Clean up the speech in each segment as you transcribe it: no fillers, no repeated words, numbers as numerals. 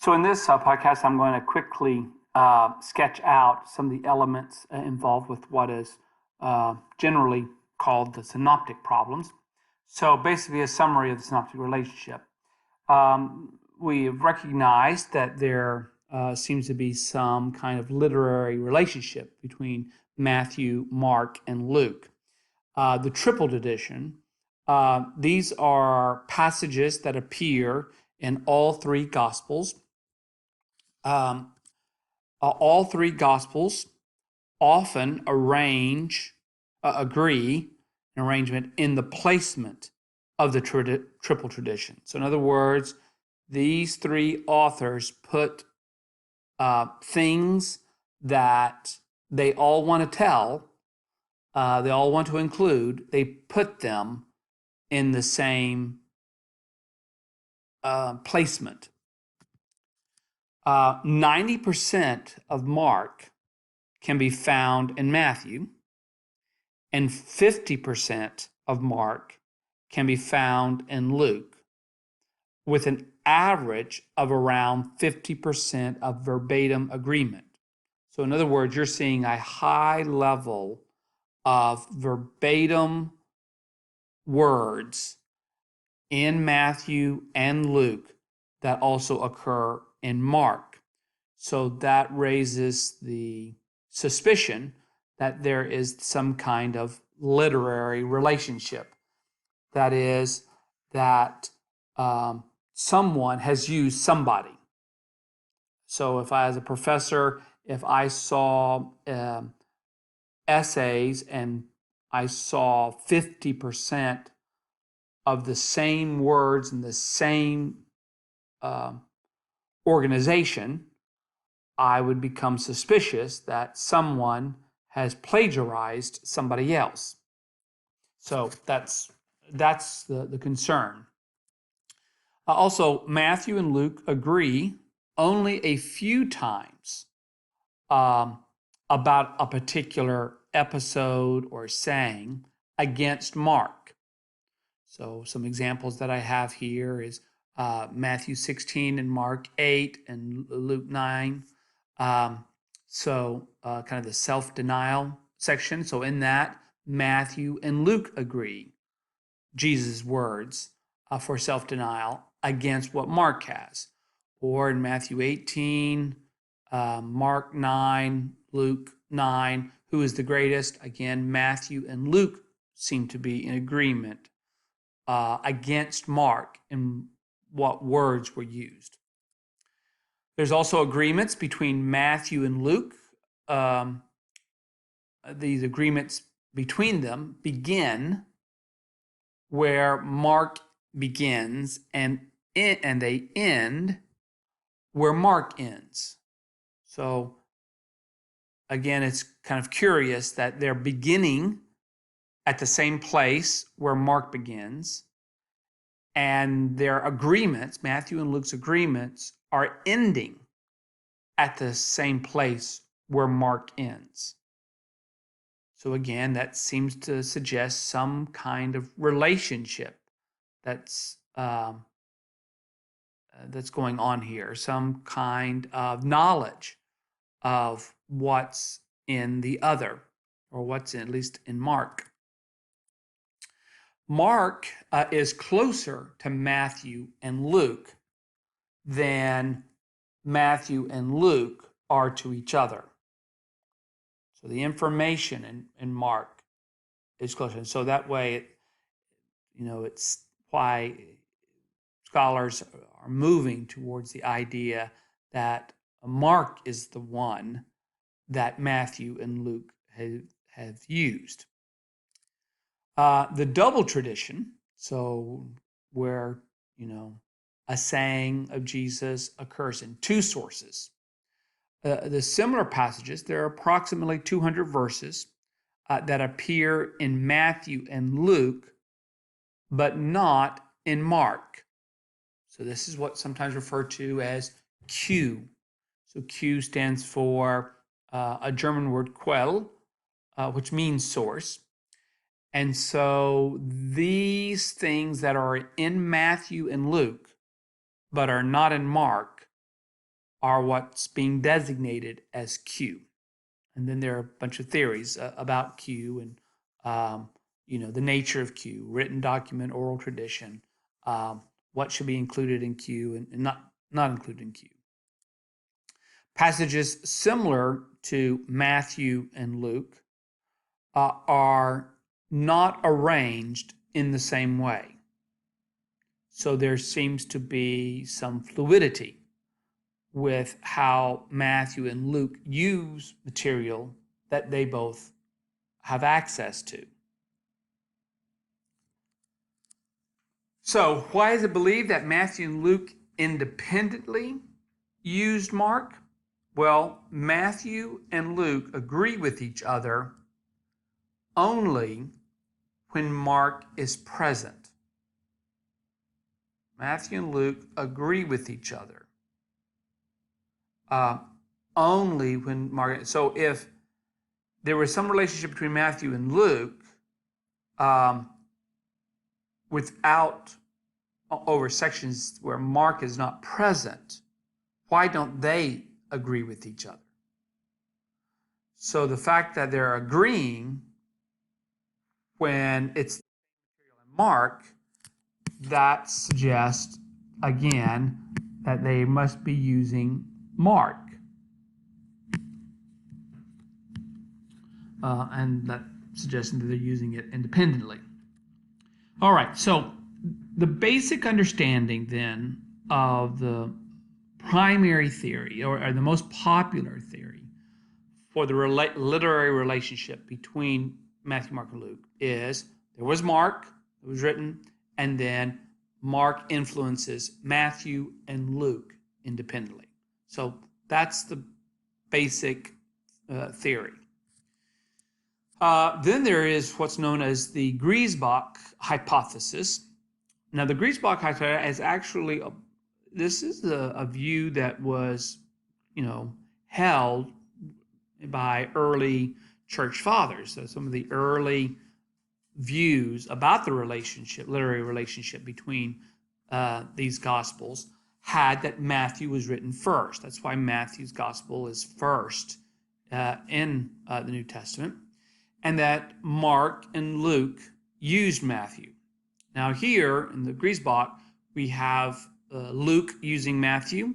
So in this podcast, I'm going to quickly sketch out some of the elements involved with what is generally called the synoptic problems. So basically a summary of the synoptic relationship. We have recognized that there seems to be some kind of literary relationship between Matthew, Mark, and Luke. The tripled edition, these are passages that appear in all three Gospels. All three Gospels often agree an arrangement in the placement of the triple tradition. So in other words, these three authors put things that they all want to tell, they all want to include, they put them in the same placement. 90% of Mark can be found in Matthew, and 50% of Mark can be found in Luke, with an average of around 50% of verbatim agreement. So in other words, you're seeing a high level of verbatim words in Matthew and Luke that also occur in Mark. So that raises the suspicion that there is some kind of literary relationship. That is, that someone has used somebody. So if I, as a professor, if I saw essays and I saw 50% of the same words in the same organization, I would become suspicious that someone has plagiarized somebody else. So that's the concern. Also, Matthew and Luke agree only a few times about a particular episode or saying against Mark. So some examples that I have here is Matthew 16 and Mark 8 and Luke 9. Kind of the self-denial section. So in that, Matthew and Luke agree Jesus' words for self-denial against what Mark has. Or in Matthew 18, Mark 9, Luke 9, who is the greatest? Again, Matthew and Luke seem to be in agreement against Mark in what words were used. There's also agreements between Matthew and Luke. These agreements between them begin where Mark begins and they end where Mark ends. So again, it's kind of curious that they're beginning at the same place where Mark begins, and their agreements, Matthew and Luke's agreements, are ending at the same place where Mark ends. So again, that seems to suggest some kind of relationship that's going on here, some kind of knowledge of what's in the other, or what's at least in Mark. Mark is closer to Matthew and Luke than Matthew and Luke are to each other. So the information in Mark is closer. And so that way, it's why scholars are moving towards the idea that Mark is the one that Matthew and Luke have used. The double tradition, so where, a saying of Jesus occurs in two sources. The similar passages, there are approximately 200 verses that appear in Matthew and Luke, but not in Mark. So this is what's sometimes referred to as Q. So Q stands for a German word Quell, which means source. And so these things that are in Matthew and Luke, but are not in Mark, are what's being designated as Q. And then there are a bunch of theories about Q and the nature of Q, written document, oral tradition, what should be included in Q and not included in Q. Passages similar to Matthew and Luke are not arranged in the same way. So there seems to be some fluidity with how Matthew and Luke use material that they both have access to. So why is it believed that Matthew and Luke independently used Mark? Well, Matthew and Luke agree with each other only when Mark is present. Matthew and Luke agree with each other only when Mark. So if there was some relationship between Matthew and Luke without over sections where Mark is not present, why don't they agree with each other? So the fact that they're agreeing when it's Mark, that suggests, again, that they must be using Mark. And that suggests that they're using it independently. All right, so the basic understanding then of the primary theory, or the most popular theory for the literary relationship between Matthew, Mark, and Luke is there was Mark, it was written, and then Mark influences Matthew and Luke independently. So that's the basic theory. Then there is what's known as the Griesbach hypothesis. Now, the Griesbach hypothesis is actually this is a view that was, held by early church fathers. So some of the early views about the literary relationship between these Gospels had that Matthew was written first. That's why Matthew's Gospel is first in the New Testament, and that Mark and Luke used Matthew. Now here in the Griesbach, we have Luke using Matthew,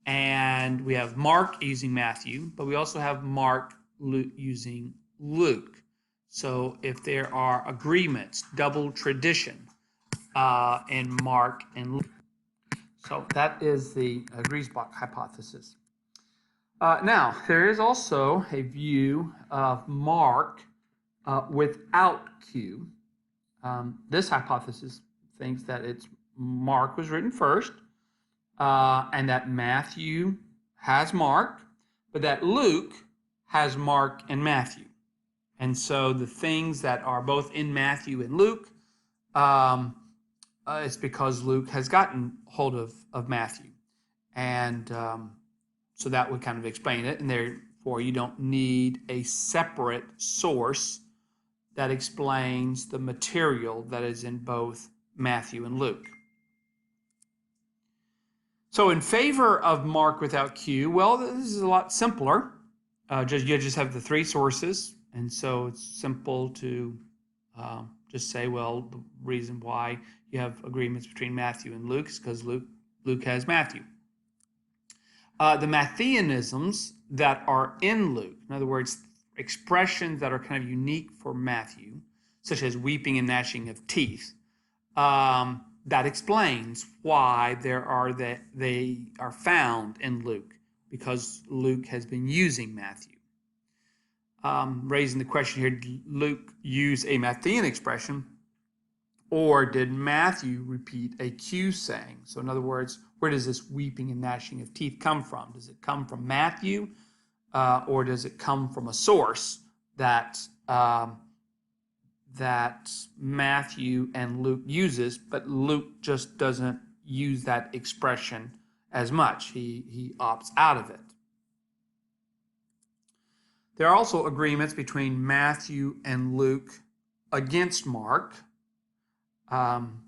and we have Mark using Matthew, but we also have Mark using Luke. So if there are agreements, double tradition in Mark and Luke. So that is the Griesbach hypothesis. Now, there is also a view of Mark without Q. This hypothesis thinks that Mark was written first, and that Matthew has Mark, but that Luke has Mark and Matthew. And so the things that are both in Matthew and Luke, it's because Luke has gotten hold of Matthew. And so that would kind of explain it. And therefore, you don't need a separate source that explains the material that is in both Matthew and Luke. So in favor of Mark without Q, well, this is a lot simpler. You just have the three sources, and so it's simple to just say, well, the reason why you have agreements between Matthew and Luke is because Luke has Matthew. The Mattheanisms that are in Luke, in other words, expressions that are kind of unique for Matthew, such as weeping and gnashing of teeth, that explains why they are found in Luke, because Luke has been using Matthew. Raising the question here, did Luke use a Matthean expression, or did Matthew repeat a Q saying? So in other words, where does this weeping and gnashing of teeth come from? Does it come from Matthew, or does it come from a source that Matthew and Luke uses, but Luke just doesn't use that expression as much? He opts out of it. There are also agreements between Matthew and Luke against Mark.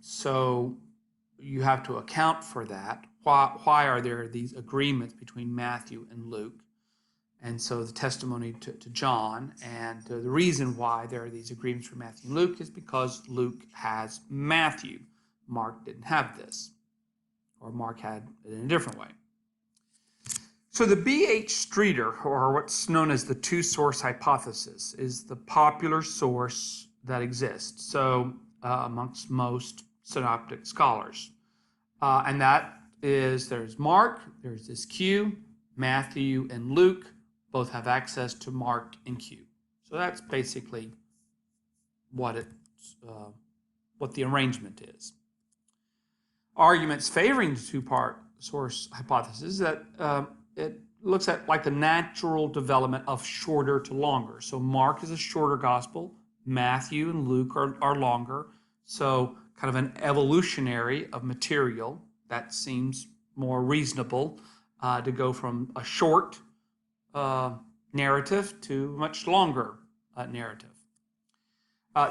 So you have to account for that. why are there these agreements between Matthew and Luke? And so the testimony to John, and the reason why there are these agreements for Matthew and Luke is because Luke has Matthew. Mark didn't have this, or Mark had it in a different way. So the B.H. Streeter, or what's known as the two-source hypothesis, is the popular source that exists, so amongst most synoptic scholars. And that is, there's Mark, there's this Q, Matthew and Luke both have access to Mark and Q. So that's basically what the arrangement is. Arguments favoring the two-part source hypothesis that it looks at like the natural development of shorter to longer. So Mark is a shorter gospel, Matthew and Luke are longer. So kind of an evolutionary of material that seems more reasonable to go from a short narrative to a much longer narrative.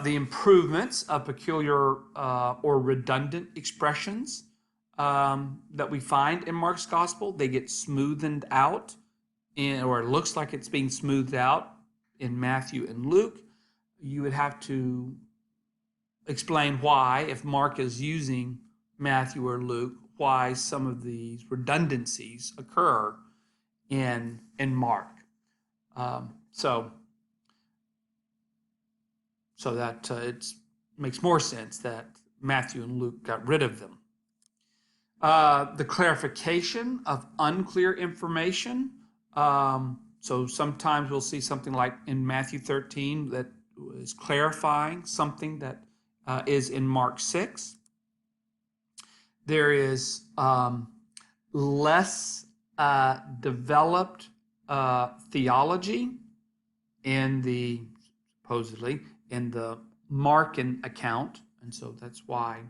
The improvements of peculiar or redundant expressions that we find in Mark's gospel, they get smoothed out, or it looks like it's being smoothed out in Matthew and Luke. You would have to explain why, if Mark is using Matthew or Luke, why some of these redundancies occur in Mark. So that it makes more sense that Matthew and Luke got rid of them. The clarification of unclear information. So sometimes we'll see something like in Matthew 13 that is clarifying something that is in Mark 6. There is less developed theology supposedly in the Markan account, and so that's why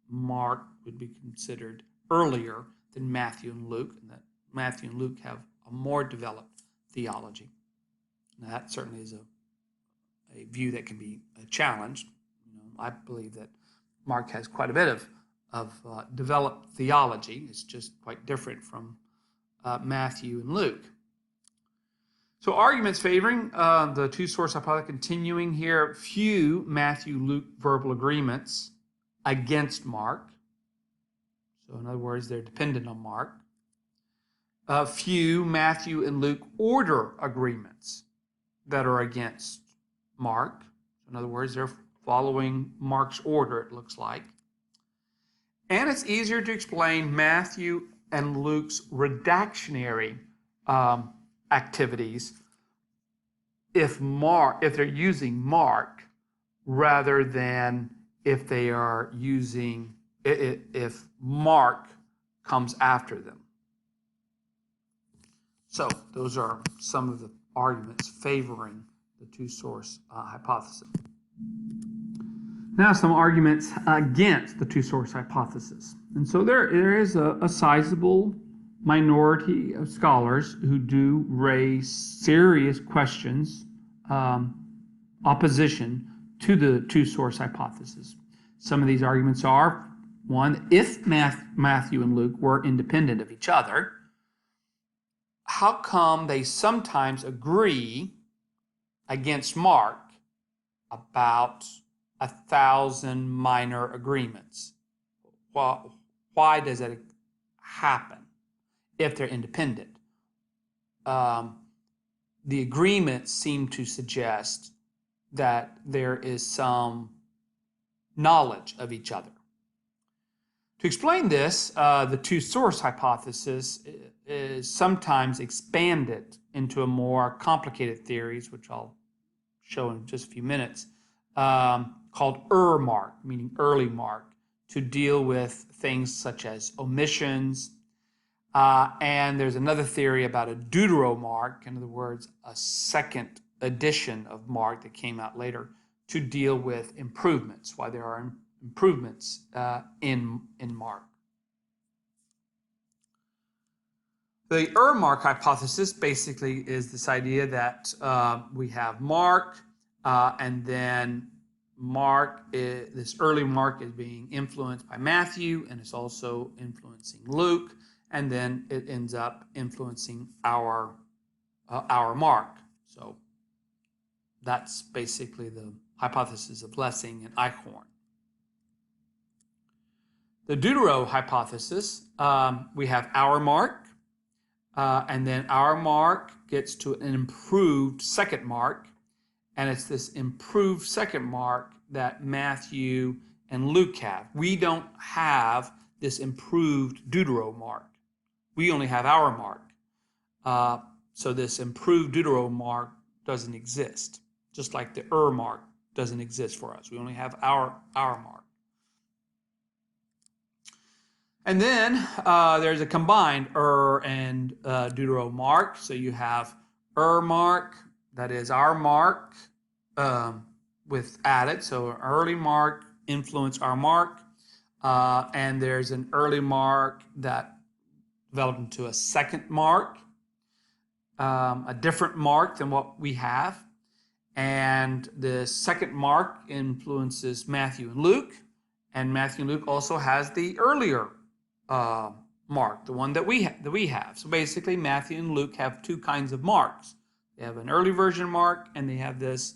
Mark would be considered earlier than Matthew and Luke, and that Matthew and Luke have a more developed theology. Now, that certainly is a view that can be challenged. I believe that Mark has quite a bit of developed theology. It's just quite different from Matthew and Luke. So arguments favoring the two-source hypothesis, continuing here, few Matthew-Luke verbal agreements against Mark. So in other words, they're dependent on Mark. Few Matthew and Luke order agreements that are against Mark. In other words, they're following Mark's order, it looks like. And it's easier to explain Matthew and Luke's redactionary activities if they're using Mark rather than if they are using if Mark comes after them. So those are some of the arguments favoring the two-source hypothesis. Now some arguments against the two-source hypothesis. And so there is a sizable minority of scholars who do raise serious questions, opposition to the two-source hypothesis. Some of these arguments are, one, if Matthew and Luke were independent of each other, how come they sometimes agree against Mark about 1,000 minor agreements? Well, why does that happen if they're independent? The agreements seem to suggest that there is some knowledge of each other. To explain this, the two-source hypothesis is sometimes expanded into a more complicated theories, which I'll show in just a few minutes, called Mark, meaning early Mark, to deal with things such as omissions. And there's another theory about a Deuteromark, in other words, a second edition of Mark that came out later, to deal with improvements, why there are improvements in Mark. The Mark hypothesis basically is this idea that we have Mark, and then this early Mark is being influenced by Matthew, and it's also influencing Luke, and then it ends up influencing our Mark. So that's basically the hypothesis of Lessing and Eichhorn. The Deutero hypothesis, we have our Mark, and then our Mark gets to an improved second Mark, and it's this improved second Mark that Matthew and Luke have. We don't have this improved Deutero Mark. We only have our Mark. So this improved Deutero Mark doesn't exist, just like the Mark doesn't exist for us. We only have our Mark. And then there's a combined and Deutero Mark. So you have Mark, that is our Mark, with added. So an early Mark influenced our Mark. And there's an early Mark that developed into a second Mark, a different Mark than what we have. And the second Mark influences Matthew and Luke. And Matthew and Luke also has the earlier Mark, the one that we have. So basically, Matthew and Luke have two kinds of marks. They have an early version Mark, and they have this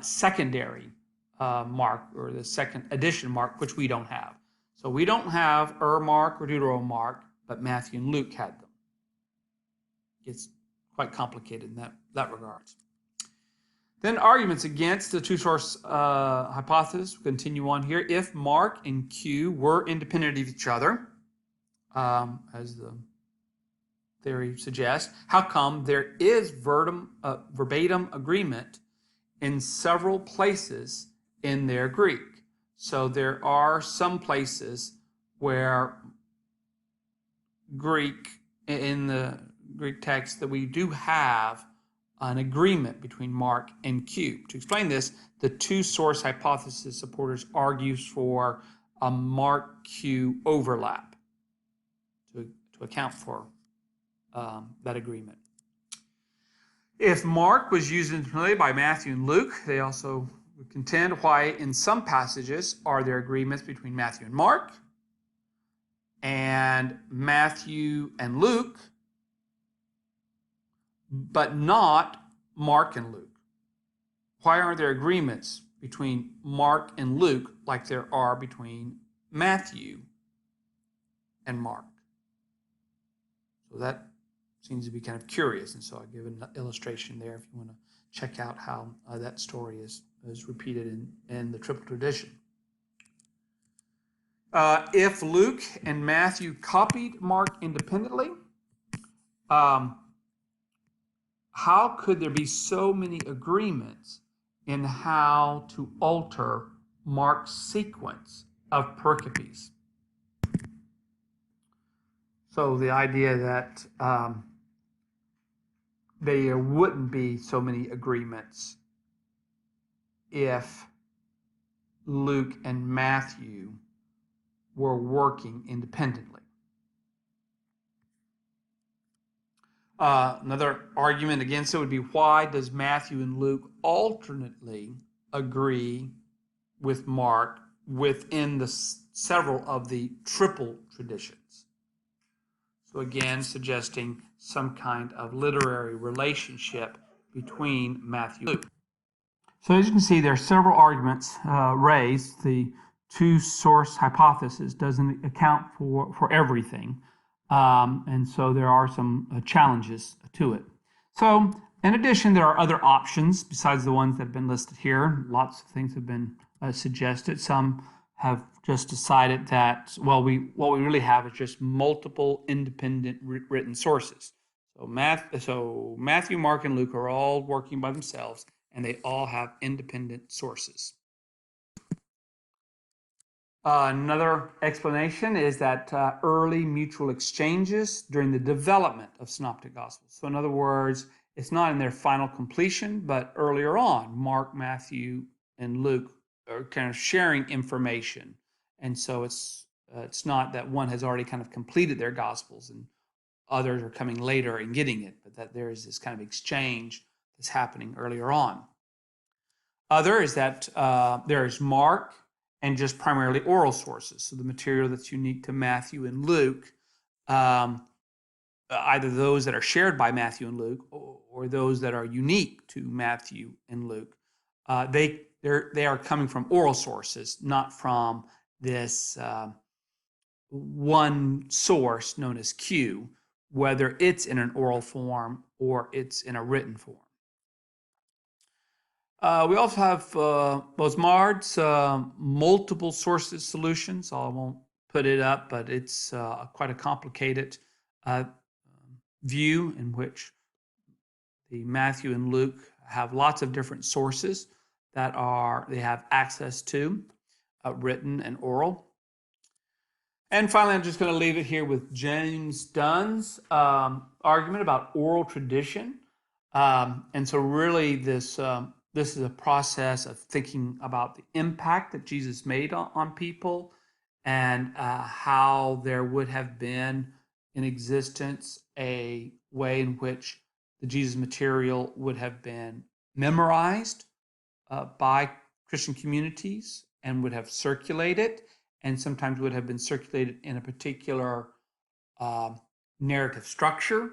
secondary Mark, or the second edition Mark, which we don't have. So we don't have Mark or Deutero Mark, but Matthew and Luke had them. It's quite complicated in that regards. Then arguments against the two-source hypothesis. We'll continue on here. If Mark and Q were independent of each other, as the theory suggests, how come there is verbatim agreement in several places in their Greek? So there are some places where in the Greek text that we do have an agreement between Mark and Q. To explain this, the two-source hypothesis supporters argues for a Mark-Q overlap to account for that agreement. If Mark was used independently by Matthew and Luke, they also would contend why in some passages are there agreements between Matthew and Mark, and Matthew and Luke, but not Mark and Luke. Why aren't there agreements between Mark and Luke like there are between Matthew and Mark? So that seems to be kind of curious, and so I give an illustration there if you want to check out how that story is repeated in the triple tradition. If Luke and Matthew copied Mark independently, how could there be so many agreements in how to alter Mark's sequence of pericopes? So the idea that there wouldn't be so many agreements if Luke and Matthew were working independently. Another argument against it would be, why does Matthew and Luke alternately agree with Mark within the several of the triple traditions? So again, suggesting some kind of literary relationship between Matthew and Luke. So as you can see, there are several arguments raised. The two-source hypothesis doesn't account for everything. And so there are some challenges to it. So in addition, there are other options besides the ones that have been listed here. Lots of things have been suggested. Some have just decided that, well, what we really have is just multiple independent written sources. So Matthew, Mark, and Luke are all working by themselves, and they all have independent sources. Another explanation is that early mutual exchanges during the development of Synoptic Gospels. So in other words, it's not in their final completion, but earlier on, Mark, Matthew, and Luke are kind of sharing information. And so it's not that one has already kind of completed their Gospels and others are coming later and getting it, but that there is this kind of exchange that's happening earlier on. Other is that there is Mark and just primarily oral sources. So the material that's unique to Matthew and Luke either those that are shared by Matthew and Luke or those that are unique to Matthew and Luke, they are coming from oral sources, not from this one source known as Q, whether it's in an oral form or it's in a written form. We also have Bosmard's multiple sources solutions. I won't put it up, but it's quite a complicated view in which the Matthew and Luke have lots of different sources that they have access to, written and oral. And finally, I'm just going to leave it here with James Dunn's argument about oral tradition. And so really this is a process of thinking about the impact that Jesus made on people and how there would have been in existence a way in which the Jesus material would have been memorized by Christian communities and would have circulated, and sometimes would have been circulated in a particular narrative structure.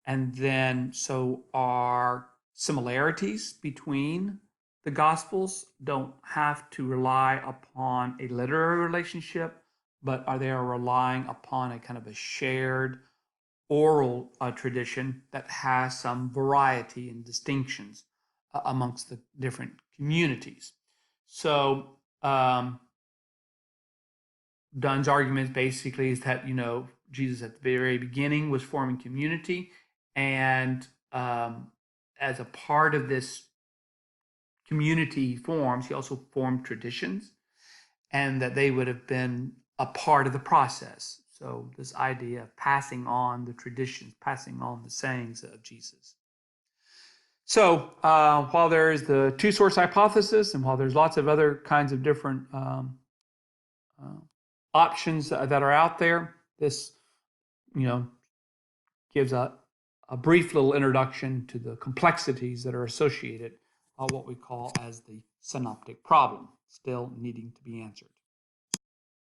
And then so our similarities between the Gospels don't have to rely upon a literary relationship, but they are relying upon a kind of a shared oral tradition that has some variety and distinctions amongst the different communities. So Dunn's argument basically is that, Jesus at the very beginning was forming community, and as a part of this community he forms, he also formed traditions, and that they would have been a part of the process. So this idea of passing on the traditions, passing on the sayings of Jesus. So while there is the two-source hypothesis, and while there's lots of other kinds of different options that are out there, this gives a brief little introduction to the complexities that are associated what we call as the synoptic problem, still needing to be answered.